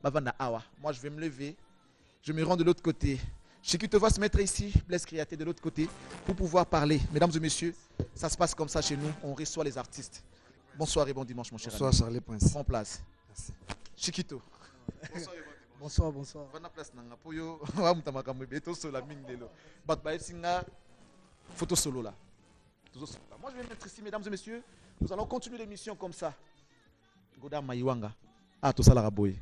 Bavanda Awa. Moi, je vais me lever. Je me rends de l'autre côté. Chiquito va se mettre ici, Blaise Kriaté de l'autre côté, pour pouvoir parler. Mesdames et messieurs, ça se passe comme ça chez nous. On reçoit les artistes. Bonsoir et bon dimanche, mon cher. Bonsoir, Charlie Prince. Prends place. Merci. Chiquito. Bonsoir, bonsoir. Photo solo là. Moi, je vais mettre ici, mesdames et messieurs. Nous allons continuer l'émission comme ça. Goda Maïwanga. Ah, tout ça, la raboye.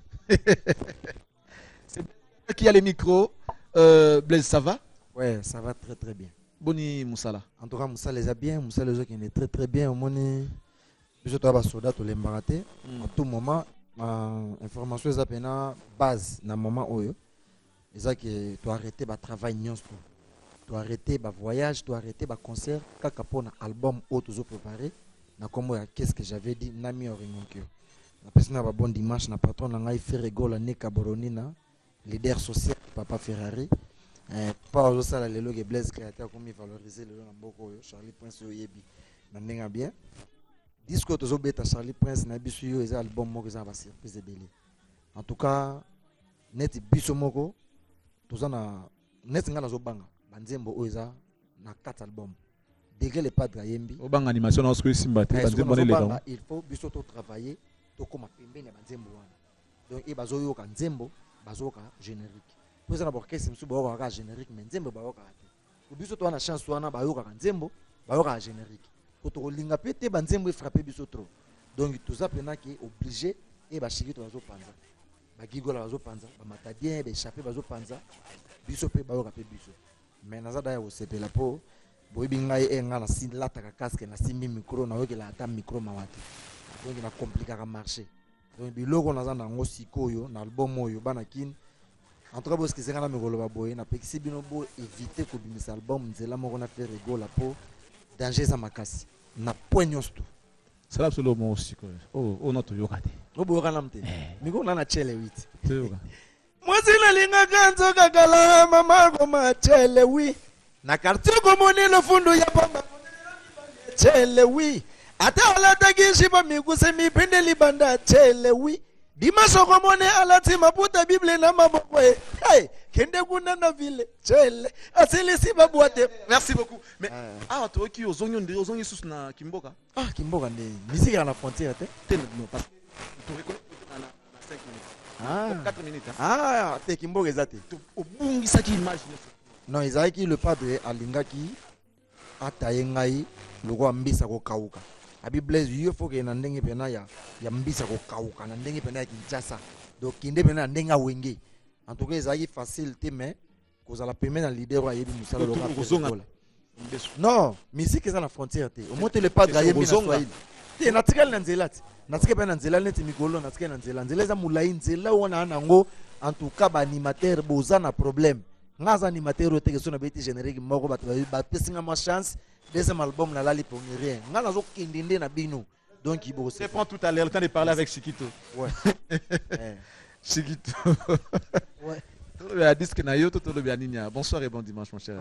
C'est qui a les micros. Blaise, ça va? Ouais, ça va très très bien. Boni Moussala. En tout cas, Moussa les a bien. Moussa les a qui est très très bien. Au moins, je suis un soldat, tout l'embaraté. À tout moment, information est à base dans le moment où ils ont que tu arrêter le travail. Tu arrêter le voyage, tu arrêter le concert. Quand tu as un album où tu as préparé, qu'est-ce que j'avais dit? Nami Oringonkyo. La personne a un bon dimanche, na patron na ngai Ferrego la Neka Boronina, leader social Papa Ferrari. Pas aux ça le logo Blaise Kriaté comme valoriser le Namboko Charlie Prince Oyebi. Na ndenga bien. Disco tozo beta Charlie Prince na biso yo eza album moko eza ba surprise belé. En tout cas, net biso moko toza na net nga nazo banga. Banzembo oza na 4 albums. Degré le padre Yembi. Obanga animation na osko simbate banzembo ne leka. Il faut biso to travailler. Tokoma pembeni ya banzembo wana. Donc e bazoyoka nzembo bazoka générique. Poza na orchestre msu bayoka ka générique mais nzembo bayoka te. Biso to na chance wana bayoka ka nzembo bayoka générique. Ko to linga pete banzembo e frapper biso trop. Donc toza pena ki obligé e ba shiki to bazo panza. Ba gigola bazo panza, ba matadien ba échapper bazo panza. Biso pe bayoka pe biso. Mais nazada ya osepela po boyebi ngai e nga na silata ka casque na simbi micro na yokela ata micro mawati. Donc il a compliqué à marcher. Donc biloko naza na ngo sikoyo na album oyo bana kin. En tout cas parce que c'est kana mikolo ba boye na pexi bino bo éviter ko bimisa album nzela moko na faire rigola po danger za makasi. Na poignos tout. C'est absolument aussi quoi. Oh notre yokate. Oboyoka na mte. Miko na chele 8. Toyoka. Mwasi na linga kanzo kakala mama ko ma chele 8. Na quartier ko moni le fundo ya pamba. Chele 8. Ata alata kishiba mikuse mipende libanda chele wi dimaso komone alati maputa bible na maboko hey kende kuna na vile chele asili si babwate. Merci beaucoup. Mais toi qui ozongi sous na Kimboka. Kimboka ndi musique à la frontière te non parce que tu reconnais na 5 minutes. 4 minutes. Te Kimboka ezate obungisa ki image non ezaki le padre alingaki ataye ngai loko ambisa ko kauka. Abi Blaise yo faut que na ndenge pena ya mbisa ko kauka na ndenge pena ya Kinshasa. Donc kinde pena ndenge wenge. En tout cas ezaki facile te mais cause la pemena na leader wa yebi musala loka. Non, musique eza na frontière te. Au moins le padre yebi na Swahili. Te na tikali na nzela te. Na tikali na nzela neti mikolo na tikali na nzela. Nzela eza mulai nzela wana nango en tout cas ba animateur boza na problème. Ngaza animateur o teke so na beti générique moko ba pesinga ma chance. Deuxième album na lali pour rien. Nga nazo kindinde na bino. Donc il faut. Je prends tout à l'heure le temps de parler avec Chiquito. Ouais. Chiquito. Ouais. Bonsoir et bon dimanche mon cher.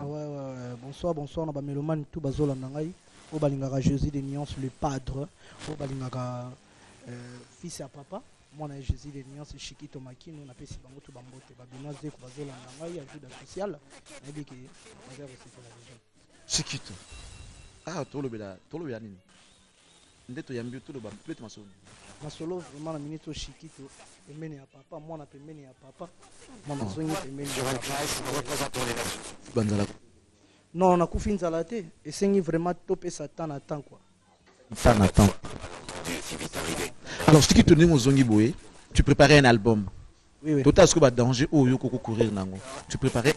Bonsoir, bonsoir na ba mélomane tout bazola nangai. O balingaka Jésus des nuances le padre. O balingaka fils à papa. Moi na Jésus des nuances Chiquito Makino na pesi bango tout bambote. Ba binoise ko bazola nangai ajuda social. Na biki bazero c'est la déjà. Chiquito. Tolo nini. Ndeto yambi tolo ba plete masolo. Masolo vraiment na minute Chiquito pembeni ya papa, moi na pembeni ya papa. Moi na songi pembeni ya papa. Banzala. Non, na kufi nzala te, esengi vraiment topé Satan à temps quoi. Satan à temps. Alors Chiquito ningo zongi boye, tu préparais un album. Oui. Total ce que ba danger oyo koko courir nango. Tu préparais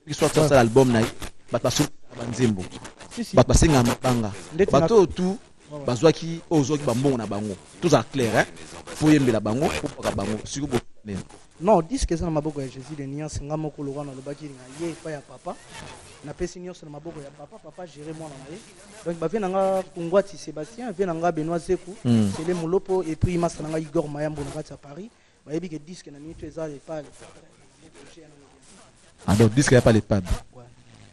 qui soit ça l'album na ba banzembo. Ba senga mabanga. Bato tout bazwaki ozwaki bambongo na bango. Tout ça clair hein. Faut yembela bango, faut pas bango. Siko bo. Non, disque ça na maboko ya Jésus de Nias ngamo ko lokana lo baki nga ye pa ya papa. Na pesi nyonso na maboko ya papa gérer moi na ye. Donc ba vient nga Kungwati Sébastien, vient nga Benoît Zekou, c'est le Molopo et puis mas nga Igor Mayambo na kati à Paris. Ba yebi que disque na minute ezali pas. Ah donc disque y a pas les pads. Ouais.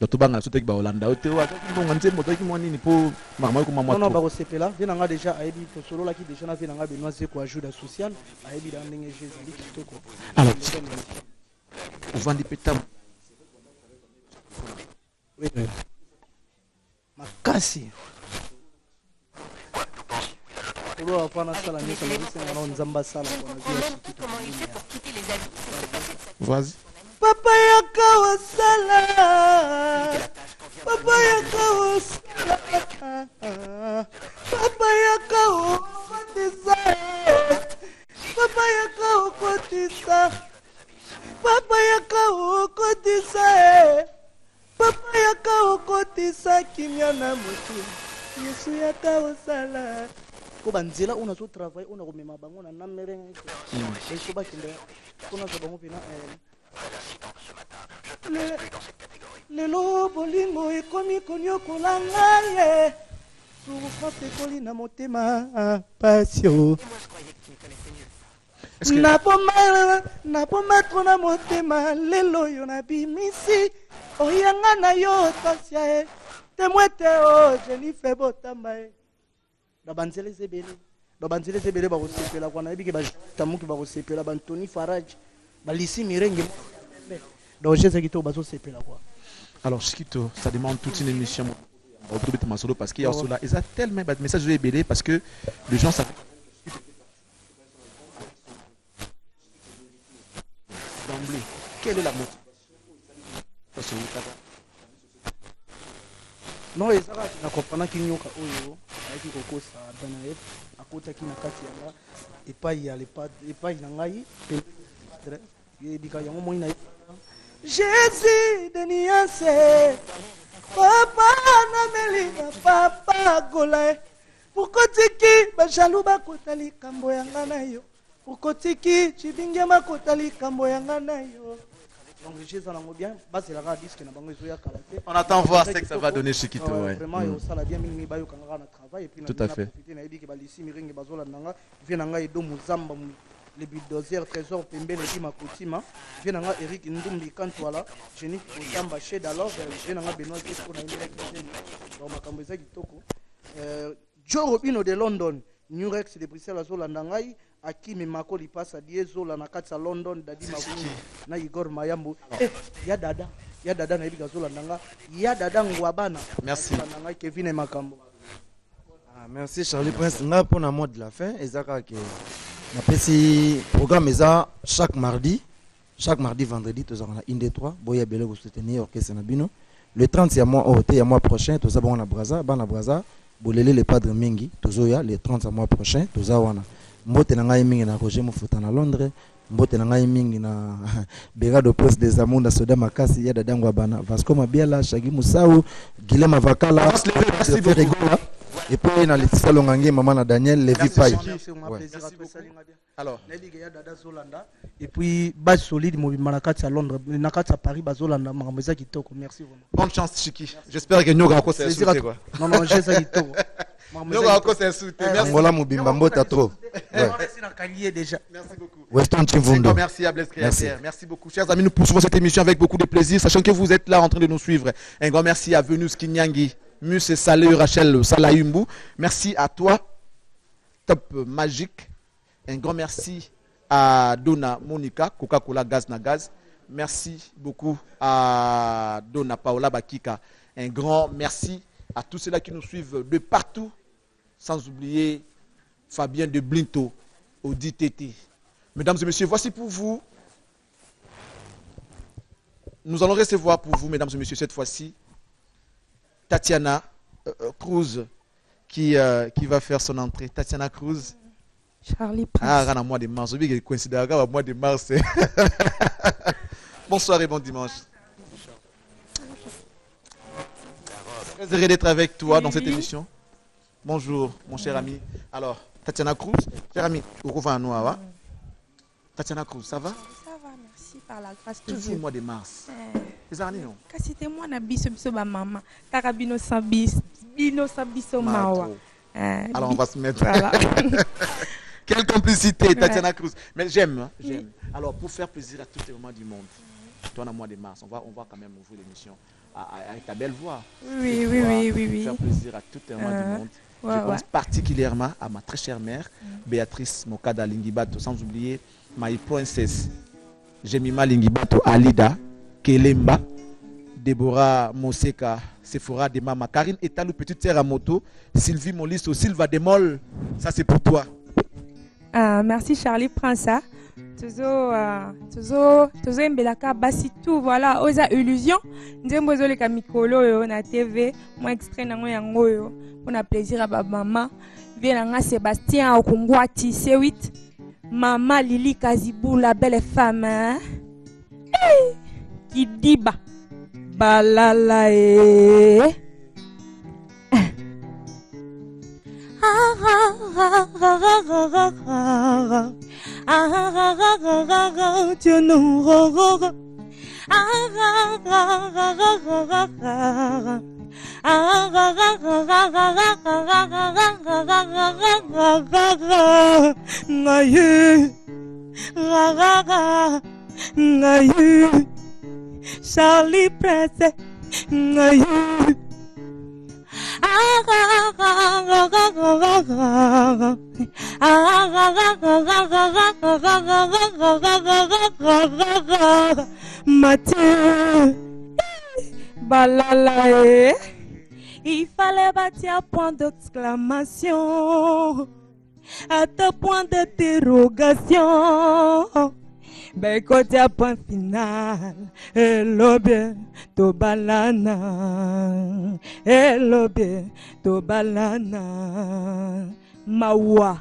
bato banga sote ki ba Hollanda ote wa bonga nzembo to ki mwa nini po mama ko mama non ba ko sepela vina nga déjà ayebi to solo la ki déjà na vina nga Benoît Zeko ajout social ayebi da ndenge Jésus kitoko. Alors uvandi petam makasi solo apana sala nyesa na bisenga na nzamba sala kwa nazia vas-y. Papa yaka wasala Papa yaka wasala Papa yaka okotisa Papa yaka okotisa Papa yaka okotisa Papa yaka okotisa kimya na mutu Yesu yaka wasala ko banzela una so travail una ko mema bango na namereng Yesu bakile kuna zo bango pina lelo bolingo ekomi konyokola ngai souffrance ekoli na motema pasio napoma tro na motema lelo oyo nabimisi oyanga na yo tasia e temwete o jenife botamba e na banzela ezebele bakosepela kwana yebike batamuki bakosepela bantoni farage balisi mirenge donc j'ai dit que bazo sepela quoi. Alors Chiquito, ça demande toute une émission parce qu'il y a cela et ça tellement de messages de BD parce que les gens savent d'emblée quelle est la motivation. Non ezaka na comprendre ki nyoka oyo ayaki kokosa dana akota ki na kati ya epai ya epai na ngai yebika yango moi na Jésus de niance Papa na melina Papa gola Pukotiki bajalu bakotali kambo yanga na yo Pukotiki chibinge makotali kambo yanga na yo. Donc Jésus na ngo bien base la disque na bango ezoya kalaté. On attend voir ce que ça va donner Chiquito ouais. Vraiment yo sala bien mingi bayo kanga na travail et puis tout à fait. Na yebi ke balisi miringe bazola nanga vient nanga edo muzamba le bulldozer trésor pembele ki makotima vient nanga Eric Ndumbi Kantwala Jenny Muzamba Shed alors vient nanga Benoît Zeko na Indek donc makambo eza kitoko Joe Robino de London New Rex de Bruxelles azola ndangai Akimi Makoli pasa diezola na kati ya London dadi mabuni na Igor Mayambo ya dada na yebika zola ndanga ya dada ngwabana merci nanga Kevin et Makambo. Merci Charlie Prince nga pour la mode de la fin ezaka ke na pesi programme eza chaque mardi vendredi tous on a une des trois boya bele ko soutenir orchestre na bino le 30 ya mois au ya mois prochain tous on a braza bolele le padre mingi tozoya le 30 mois prochain toza wana mbote na ngai mingi na Roger Mufuta na Londres mbote na ngai mingi na Berado Post des Amours na Soda Makasi ya dadangu abana Vasco Mabiala Shagi Musau Guilhem Avakala et puis na Laetitia Longange maman na Daniel Levi Pai. Alors ya dada Zolanda et puis base solide mobimba na kati ya Londres na kati ya Paris bazolanda makambo eza kitoko merci vraiment. Bonne chance Chiki. J'espère que Nyoga ko c'est sauté quoi. Non j'ai ça kitoko. Nyoga ko c'est sauté. Merci. Ngola mobimba mbota trop. Déjà. Merci beaucoup. Weston Chimvundo. Merci à Blaise Créateur. Merci beaucoup. Chers amis, nous poursuivons cette émission avec beaucoup de plaisir, sachant que vous êtes là en train de nous suivre. Un grand merci à Venus Kinyangi, Mus Salé Rachel Salayumbu. Merci à toi, Top Magique. Un grand merci à Donna Monica, Coca-Cola Gaz na Gaz. Merci beaucoup à Donna Paola Bakika. Un grand merci à tous ceux-là qui nous suivent de partout, sans oublier Fabien de Blinto, Audi TT. Mesdames et messieurs, voici pour vous. Nous allons recevoir pour vous, mesdames et messieurs, cette fois-ci, Tatiana Cruz qui va faire son entrée. Tatiana Cruz. Charlie Prince. Ah, mois de mars. Je considère au mois de mars. Bonsoir et bon dimanche. Très heureux d'être avec toi dans cette émission. Bonjour, mon cher ami. Alors, Tatiana Cruz, cher ami, Tatiana Cruz, ça va? Ça va, merci par la grâce de Toujours Dieu. au mois de mars. Les années, non? C'était moi na biso ba maman. Tarabino sabis, bino sabiso mawa. Alors on va se mettre. Voilà. Quelle complicité, Tatiana Cruz. Mais j'aime. Alors pour faire plaisir à tous les moments du monde, toi en mois de mars, on va quand même ouvrir l'émission avec ta belle voix. Oui, oui, oui, oui, oui. Faire plaisir à tout un du monde. Ouais, Je pense particulièrement à ma très chère mère, Béatrice Mokada Lingibato, sans oublier my princess, Jemima Lingibato Alida, Kelemba, Déborah Moseka, Sephora de Mama, Karine Etalou, petite sœur à moto, Sylvie Molisso, Sylva Demol, ça c'est pour toi. Merci Charlie, prends ça. Toujours embelaka basi tout voilà oza illusion nzembo ezoleka mikolo yo na TV moi extrait nango yango yo pona plaisir à ba maman vie nanga Sébastien Okungwati C8 maman Lili Kazibou la belle femme hein? Hey! Kidiba balala tu nous Charlie Prince Mathieu Balala il fallait bâtir point d'exclamation à ta point d'interrogation. Ben côté à point final, hello bien, to balana, hello bien, to balana, mawa.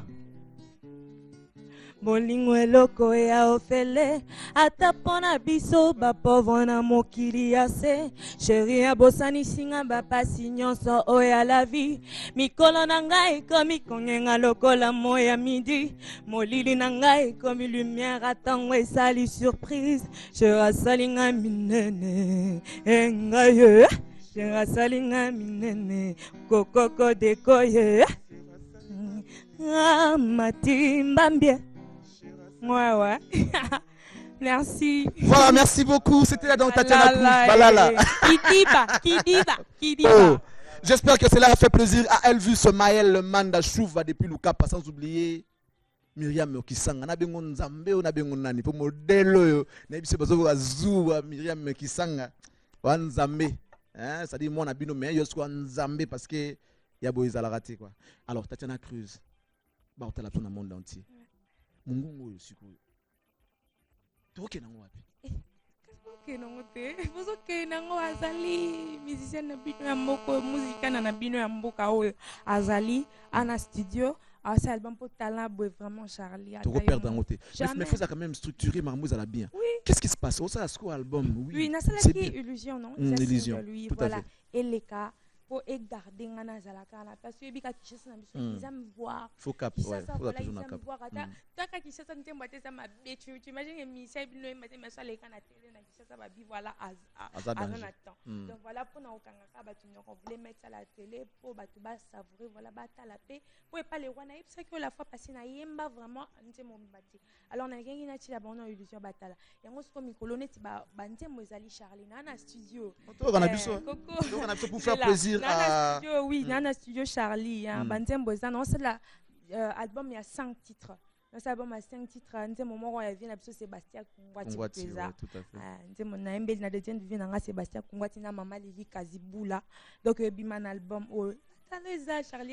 Bolingo eloko ya ofele atapona biso ba pauvre na mokili ase chéri abosani singa ba pasi nyonso oya la vie mikolo na ngai komi kongenga lokola moya midi molili na ngai komi lumière atango esali surprise chéri salinga minene engaye chéri salinga minene kokoko dekoye matimbambie. Ouais. Merci. Voilà, merci beaucoup. C'était là dans Tatiana Cruz. Balala. Kidiba. Oh. J'espère que cela a fait plaisir à elle vu ce Maël Manda Chouva depuis Lukapa, sans oublier Myriam Kisanga. Na bengo nzambe na bengo nani pour modèle yo. Na biso bazo azuwa Myriam Kisanga. Wa nzambe. Hein, ça dit moi na bino mais yo soit nzambe parce que ya boyza la raté quoi. Alors Tatiana Cruz. Ba otala tout le monde entier. Mungu oyo sikoyo toke nango wapi ke nango te bozo ke nango azali musicien na bino ya moko musicien na bino ya mboka oyo azali ana studio ce album pour talent vraiment Charlie tu repères dans côté mais faut ça quand même structurer Marmouz à la bien qu'est-ce qui se passe au ça ce album oui na ça qui illusion non illusion lui voilà et les cas pour garder ngana zalaka na parce que bika kishasa na biso ils aiment voir faut cap ouais faut toujours na cap toi ka kishasa ntembo tesa ma betu tu imagines Michel bino matin mais ça les kana télé na kishasa ba bi voilà à temps donc voilà pour na okanga ka ba tu on voulait mettre ça à la télé pour ba tu ba savourer voilà ba ta la paix pour pas les wana et ça que la fois passée na yemba vraiment ntembo mbati alors na ngengi na tila bono illusion batala yango siko mikolo neti ba ntembo ezali Charlie na studio on a biso pour faire plaisir à studio oui nana studio Charlie banzembo ça non c'est l'album il y a 5 titres dans cet album il y a 5 titres nze moment où il vient absolument Sébastien Kungwati nze mon naembe na deuxième vient nga Sébastien Kungwati na maman Lili Kazibou là donc biman album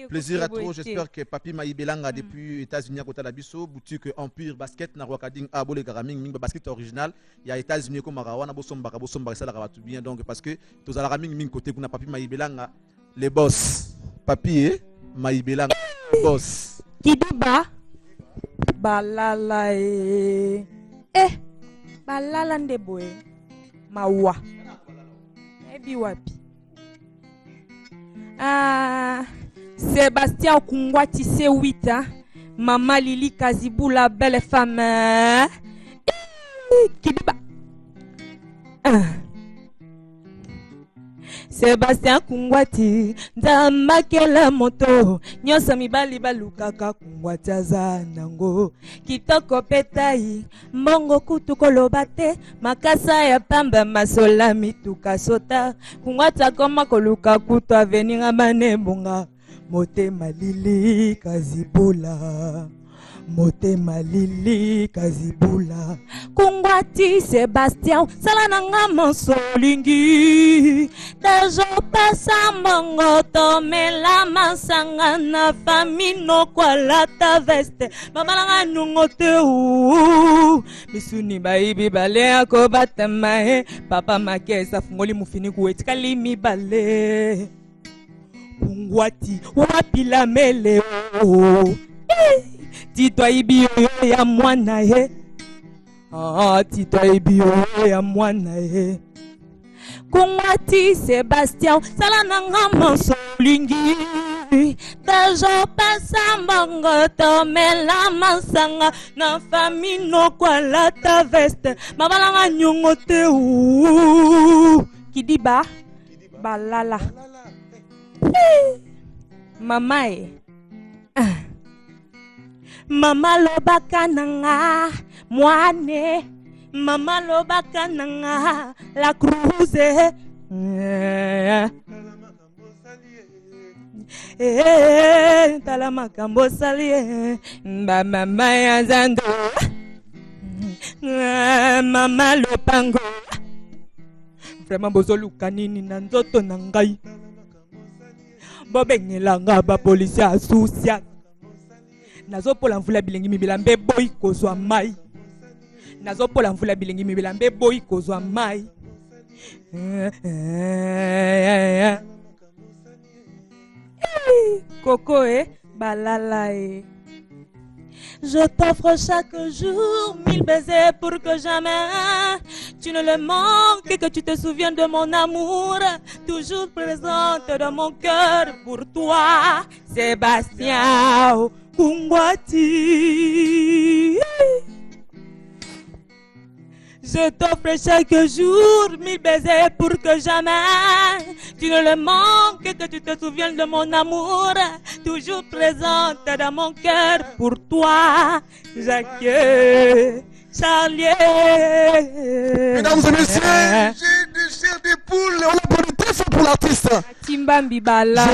plaisir à trop, j'espère que Papi Maïbelanga depuis États-Unis à côté de la Bisso, boutique Empire Basket, na Wakading Abole Garaming, Ming Basket original, il y a États-Unis comme Marawana, Bosomba, ça la tout bien donc parce que tous à la Raming Ming côté kuna Papi Maïbelanga, les boss, Papi Maïbelanga, boss. Kidiba, balala balala ndeboe, mawa, ebi wapi. Sébastien Okungwati C8 hein? Maman Lili Kazibou la belle femme Kidiba Sébastien Kungwati Nzamakela moto Nyosa mibali balukaka Kungwati azanango Kitoko petai Mbongo kutu kolobate Makasa ya pamba masola mituka sota Kungwati akoma koluka kutu aveninga manebunga Motema lili kazibula Motema lili kazibula Kungwati Sébastien Salananga monsolingi Dajo pasa mongo Tomela masanga na famino kwa lata veste Mamalanga nungote Misuni baibi bale ako batamae Papa makesa fungoli mufini kuwetika limi bale Kungwati wapila mele Tito ibio ya mwana he Tito ibio ya mwana he Kungwati Sébastien Salananga monsolingi Dajo pasa mbongo Tomela masanga Na famino kwa lata veste Mabalanga nyongo te Kidiba Balala Mamae Mama lobaka nanga Mwane Mama lobaka nanga La cruze Tala makambo salie Ba mama ya zando Mama lopango Vraiment bozoluka nini na nzoto na ngai Bobengelanga ba polisi asusia Nazopola mvula bilengi mibilambe boy kozwa mai Nazopola mvula bilengi mibilambe boy kozwa mai Coco balala Je t'offre chaque jour 1000 baisers pour que jamais tu ne le manques et que tu te souviennes de mon amour, toujours présente dans mon cœur pour toi, Sébastien Kungwati. Je t'offre chaque jour 1000 baisers pour que jamais tu ne le manques et que tu te souviennes de mon amour, toujours présente dans mon cœur pour toi, Jacques Charlie. Mesdames et messieurs, j'ai des chairs de poule. On applaudit très fort pour l'artiste. Timbambi Bala.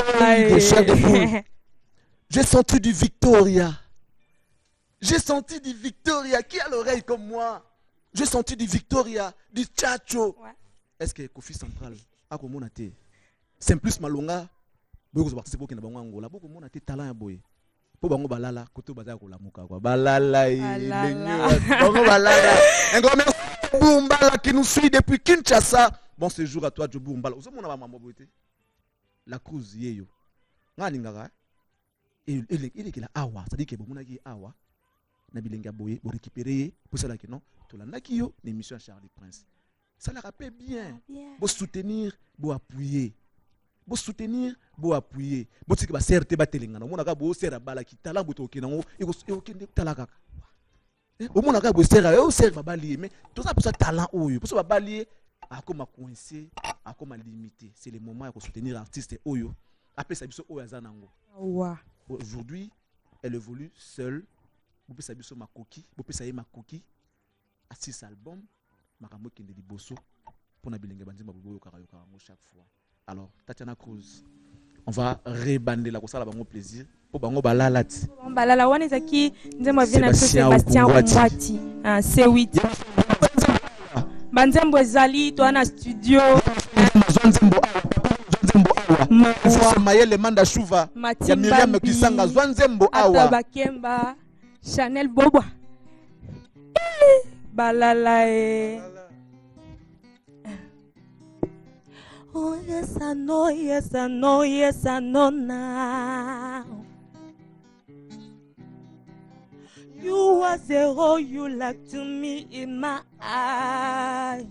J'ai senti du Victoria. J'ai senti du Victoria. Qui a l'oreille comme moi? J'ai senti du Victoria, du Chacho. Ouais. Est-ce que Kofi Central a comme on a été? C'est plus malonga. Beaucoup de participants qui n'ont pas Angola. Beaucoup de été talent boy. Pour bango balala, koto baza ko la muka quoi. Balala, bango balala. Un grand merci Boumbala qui nous suit depuis Kinshasa. Bon séjour à toi, Joe Boumbala. Vous savez mon maman beauté. La Cruz yeyo. Ngani ngara. Il est qu'il a awa, ça dit que bon monaki awa. Na bilenga boye, pour récupérer pour cela que non. Tolandaki yo l'émission Charlie Prince. Ça la rappelle bien. Pour soutenir, pour appuyer. Pour soutenir, pour appuyer. Pour ce que va certes batelinga. On a gabo sera bala ki tala boto kinango et okende talaka. Au monde a gabo sera au sera balier mais tout ça pour ça talent oyo. Pour ça balier a comme coincé, a comme limité. C'est le moment pour soutenir l'artiste oyo. Après ça biso oyo azanango. Aujourd'hui, elle évolue seule. Vous pouvez savoir ma coquille, vous pouvez savoir ma coquille. À 6 albums, Makambo qui est liboso pour na bilingue banzima bobo karayoka chaque fois. Alors Tatiana Cruz, on va rebander la cosa la bango plaisir pour bango balalati. Balala wana zaki nzembo vient na Sébastien Kungwati. C'est 8. Banzembo zali to na studio. Nzembo awa. Mayele manda shuva. Ya Miriam Kisanga Nzembo awa. Atabakemba Chanel Bobo. Balala Oh yes I know, yes I know, yes I know now. You are zero, you like to me in my eyes.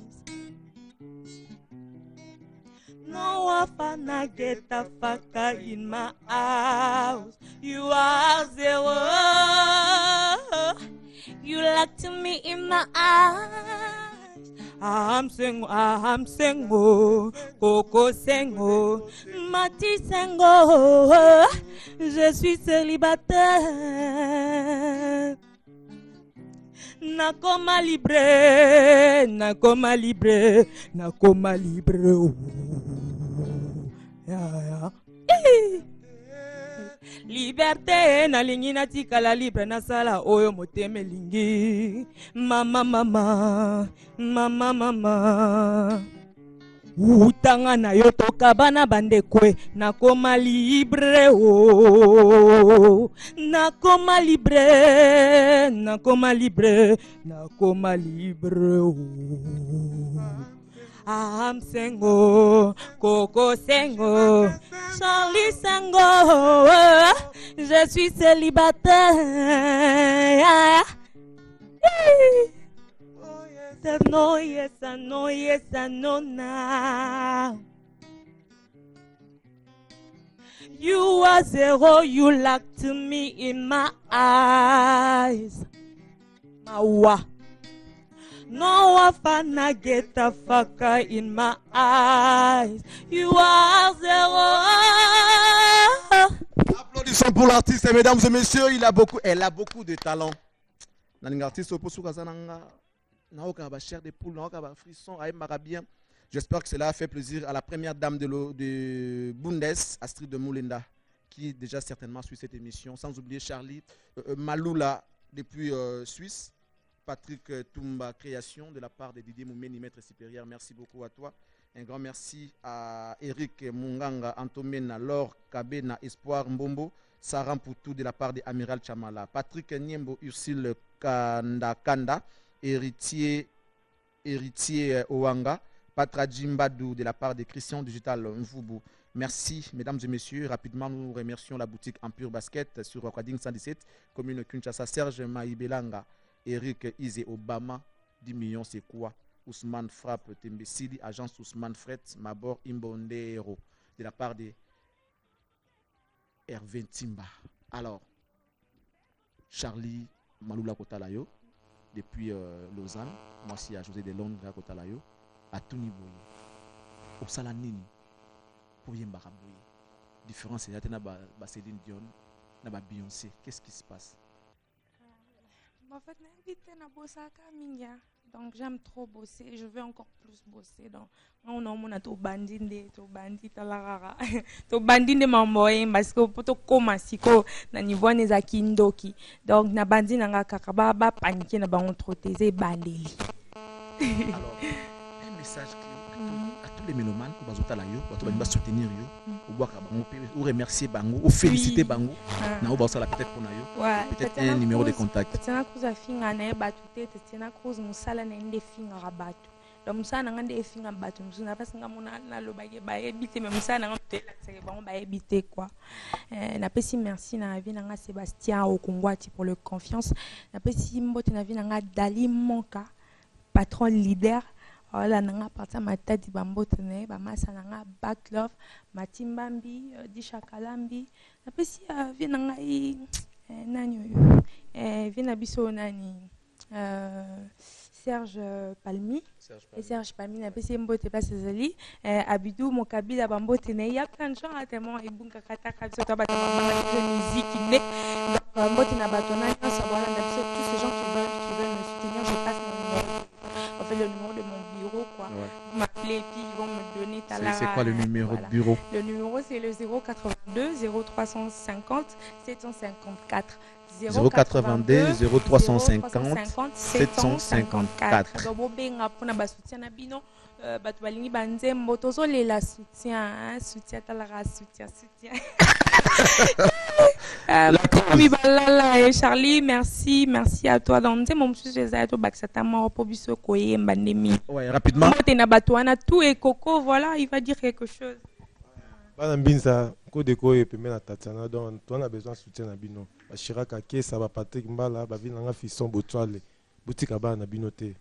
No I get a fucker in my house. You are zero. You like to me in my eyes. Aham Sengo, Coco Sengo, Mati Sengo, je suis célibataire. Nakoma libre, nakoma libre, nakoma libre. Oh. Yeah. Liberté na lingi na tikala libre na sala oyo moteme lingi. Mama. Utanga na yo tokabana bandekwe nakoma libre oh. Nakoma libre oh. Aham Sengo, Coco Sengo, Charlie Sengo, je suis célibataire. No, yes, I know now. You are zero, you looked to me in my eyes. Mawa. No, I finna get the fucker in my eyes. You are zero. Applaudissons pour l'artiste, mesdames et messieurs. Elle a beaucoup de talent. L'artiste chair de poule, frisson, bien. J'espère que cela a fait plaisir à la première dame de Bundes, Astrid de Moulenda, qui déjà certainement suit cette émission. Sans oublier Charlie, Maloula depuis Suisse, Patrick Toumba Création de la part de Didier Moumeni, maître supérieur. Merci beaucoup à toi. Un grand merci à Eric Munganga, Antomena, Laure Kabena, Espoir Mbombo, Sarah Poutou de la part de Amiral Chamala, Patrick Niembo, Ursule Kanda, héritier Oanga, Patra Jimbadou de la part de Christian Digital Mvubu. Merci, mesdames et messieurs. Rapidement, nous remercions la boutique Empire Basket sur Wakading 117, commune Kinshasa, Serge Maïbelanga, Eric Izé Obama, 10 millions c'est quoi? Ousmane Frappe Tembesidi, agence Ousmane Fret, Mabor Imbondero, de la part de Hervé Timba. Alors, Charlie Maloula Kotalayo, depuis Lausanne, moi aussi à José de Londres à Kotalayo, à tout niveau. Au Salanini, pour Yemba Raboui. Différence, c'est que Céline Dion, Beyoncé. Qu'est-ce qui se passe? En fait, donc j'aime trop bosser, je veux encore plus bosser. Donc on a tout bandit talarara, tout bandit de mamboy parce que pour tout commencer ko na niveau des akindoki. Donc na bandit nanga kakaba ba paniquer na ba on trotté bandeli. Alors, un message à tous les mélomanes qui vont soutenir ou remercier bango ou féliciter bango na ou ça peut-être pour nayo peut-être un numéro de contact. Tatiana Cruz a finga na batute Tatiana Cruz musala na inde finga rabatu. Donc musala na ngande finga batu musuna parce nga mona na lobage ba ebité mais musala na ngate la tseke ba ba ebité quoi. Na pesi merci na vie na nga Sébastien Okungwati pour le confiance. Na pesi mbote na vie na nga Dali Monka patron leader. Voilà, nanga parta matadi bambote ne ba masa nanga backlove matimbambi dishakalambi na pesi vi nanga nani vina biso nani Serge Palmi na pesi mbote pas Césalie Abidou Mokabila bambote ne il y a plein de gens tellement ebunka kata kabisa to bata musique ne bambote na batona ça voilà tous ces gens qui veulent me soutenir je passe mon numéro en fait le numéro de mon bureau quoi. Ouais. Vous m'appelez et puis ils vont me donner ta la. C'est quoi le numéro de bureau? Le numéro c'est le 082 0350 754. 082 0350 754. Dobo benga pona ba soutien na bino batu balingi banzembo tozolela soutien talara soutien. Charlie, merci à toi. Donc, mon monsieur ouais, rapidement. Tout et Coco, voilà, il va dire quelque chose. Donc, on a besoin de soutien à Bino. Chiraka, ça va Patrick Mbala, Bavinanga, Fisson, Botoile, boutique à Bana, Binoté.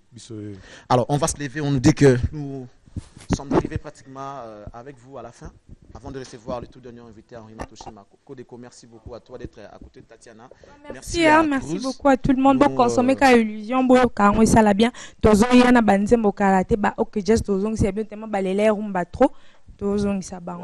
Alors, on va se lever, on nous dit que nous sommes arrivés pratiquement avec vous à la fin. Avant de recevoir le tout dernier invité, Henri Matoshima, Kodeko, merci beaucoup à toi d'être à côté de Tatiana. Merci beaucoup à tout le monde. Bon, consommer ka illusion, bon, car on ça la bien. Tozon yana banze mo karaté, ba ok just tozon c'est bien tellement balélé rumba trop. Tozon ça ba.